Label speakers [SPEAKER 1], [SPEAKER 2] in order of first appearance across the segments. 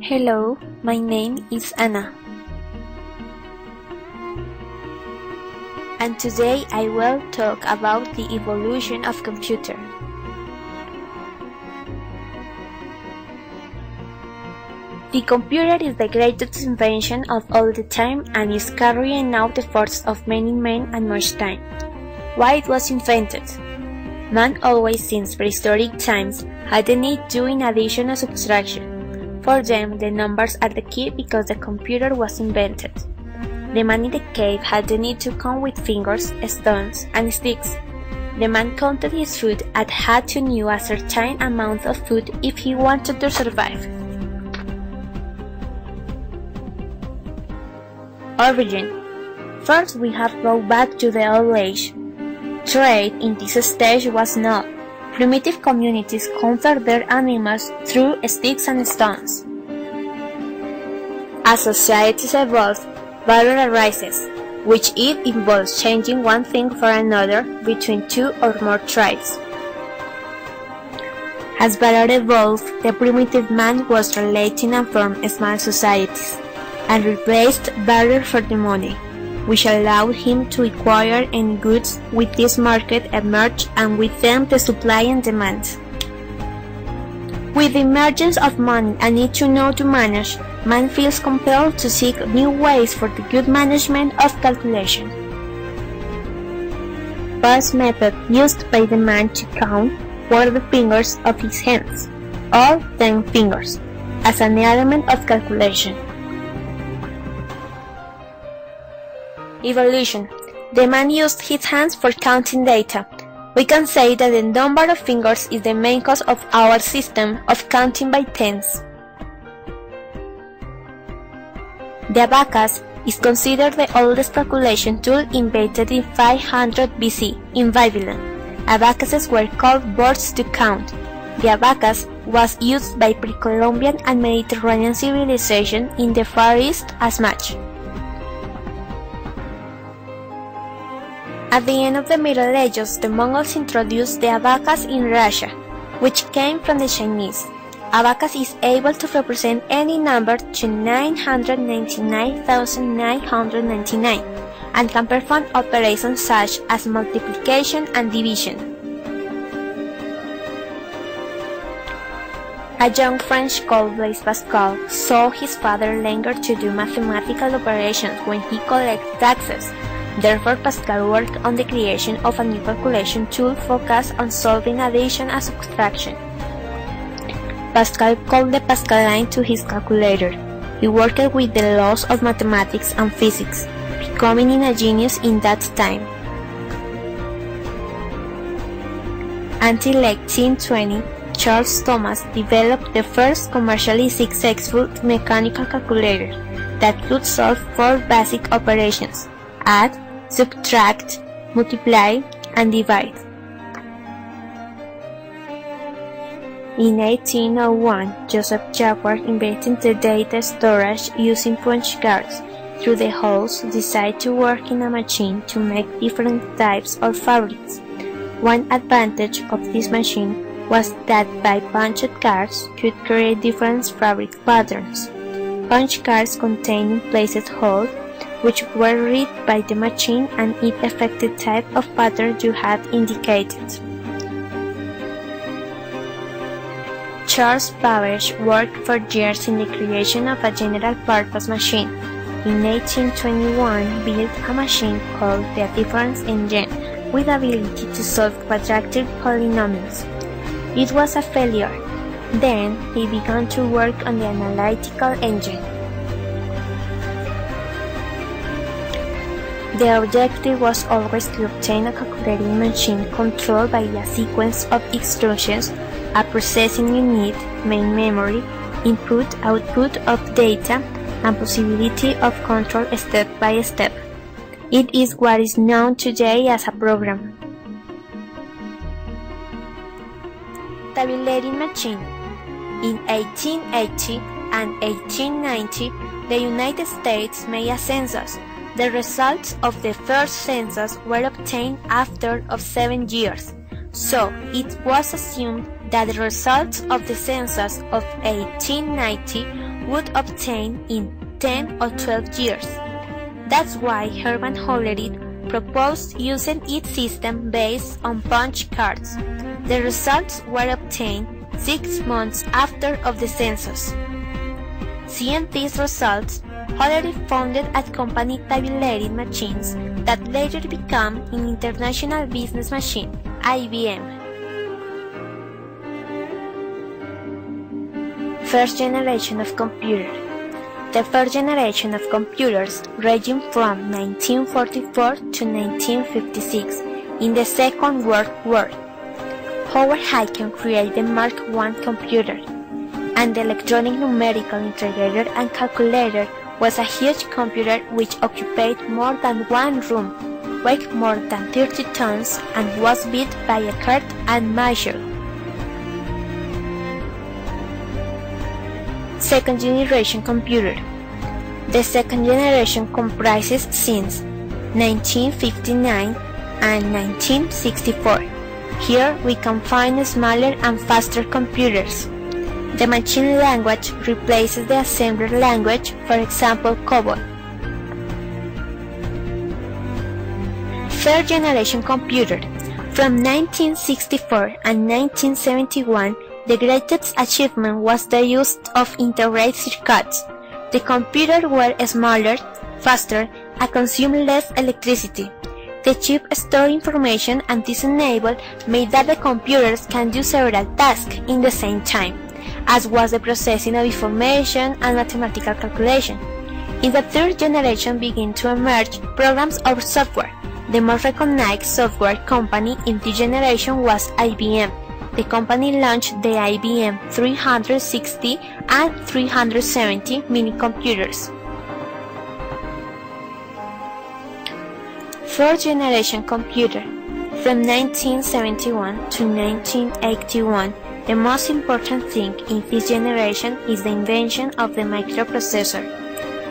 [SPEAKER 1] Hello, my name is Anna. And today I will talk about the evolution of computer. The computer is the greatest invention of all the time and is carrying out the efforts of many men and much time. Why it was invented? Man always since prehistoric times had the need doing addition and subtraction. For them, the numbers are the key because the computer was invented. The man in the cave had the need to count with fingers, stones, and sticks. The man counted his food and had to know a certain amount of food if he wanted to survive. Origin. First we have to go back to the Old Age. Trade in this stage was null. Primitive communities conquered their animals through sticks and stones. As societies evolve, barter arises, which it involves changing one thing for another between two or more tribes. As barter evolved, the primitive man was relating and formed small societies, and replaced barter for the money, which allowed him to acquire any goods. With this market emerged and with them the supply and demand. With the emergence of money and need to know to manage, man feels compelled to seek new ways for the good management of calculation. First method used by the man to count were the fingers of his hands, all 10 fingers, as an element of calculation. Evolution. The man used his hands for counting data. We can say that the number of fingers is the main cause of our system of counting by tens. The abacus is considered the oldest calculation tool invented in 500 BC in Babylon. Abacuses were called boards to count. The abacus was used by pre-Columbian and Mediterranean civilization in the Far East as much. At the end of the Middle Ages, the Mongols introduced the abacus in Russia, which came from the Chinese. Abacus is able to represent any number to 999,999 and can perform operations such as multiplication and division. A young French called Blaise Pascal saw his father linger to do mathematical operations when he collected taxes. Therefore, Pascal worked on the creation of a new calculation tool focused on solving addition and subtraction. Pascal called the Pascal line to his calculator. He worked with the laws of mathematics and physics, becoming a genius in that time. Until 1820, Charles Thomas developed the first commercially successful mechanical calculator that could solve 4 basic operations: add, subtract, multiply, and divide. In 1801, Joseph Jacquard invented the data storage using punch cards. Through the holes, decided to work in a machine to make different types of fabrics. One advantage of this machine was that by punched cards could create different fabric patterns. Punch cards containing placed holes, which were read by the machine and it affected the type of pattern you had indicated. Charles Babbage worked for years in the creation of a general-purpose machine. In 1821, built a machine called the difference engine with the ability to solve quadratic polynomials. It was a failure. Then he began to work on the analytical engine. The objective was always to obtain a calculating machine controlled by a sequence of instructions, a processing unit, main memory, input-output of data, and possibility of control step by step. It is what is known today as a program. Tabulating machine. In 1880 and 1890, the United States made a census. The results of the first census were obtained after 7 years. So it was assumed that the results of the census of 1890 would obtain in 10 or 12 years. That's why Herman Hollerith proposed using its system based on punch cards. The results were obtained 6 months after of the census. Seeing these results, Hollerith founded a company tabulating machines that later became an international business machine, IBM. First generation of computer. The first generation of computers, ranging from 1944 to 1956, in the Second World War. Howard Aiken created the Mark I computer, and the electronic numerical integrator and calculator was a huge computer which occupied more than one room, weighed more than 30 tons, and was built by Eckert and Marshall. Second generation computer. The second generation comprises since 1959 and 1964. Here we can find smaller and faster computers. The machine language replaces the assembler language, for example COBOL. Third generation computer. From 1964 and 1971, the greatest achievement was the use of integrated circuits. The computers were smaller, faster, and consumed less electricity. The chip stored information, and this enabled made that the computers can do several tasks in the same time, as was the processing of information and mathematical calculation. In the third generation began to emerge programs or software. The most recognized software company in this generation was IBM. The company launched the IBM 360 and 370 mini-computers. Fourth generation computer. From 1971 to 1981, the most important thing in this generation is the invention of the microprocessor.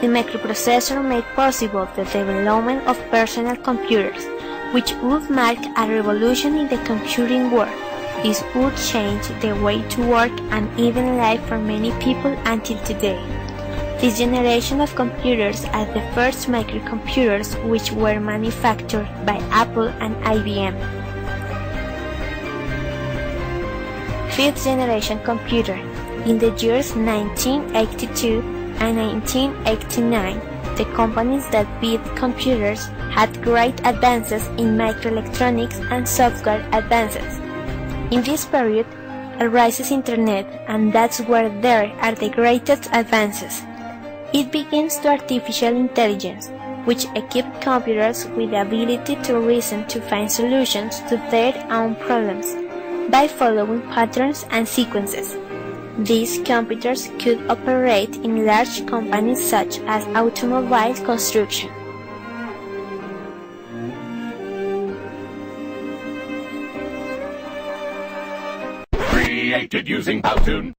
[SPEAKER 1] The microprocessor made possible the development of personal computers, which would mark a revolution in the computing world. This would change the way to work and even life for many people until today. This generation of computers are the first microcomputers which were manufactured by Apple and IBM. Fifth generation computer. In the years 1982 and 1989, the companies that built computers had great advances in microelectronics and software advances. In this period arises Internet, and that's where there are the greatest advances. It begins to artificial intelligence, which equipped computers with the ability to reason to find solutions to their own problems by following patterns and sequences. These computers could operate in large companies such as automobile construction.
[SPEAKER 2] Created using Powtoon.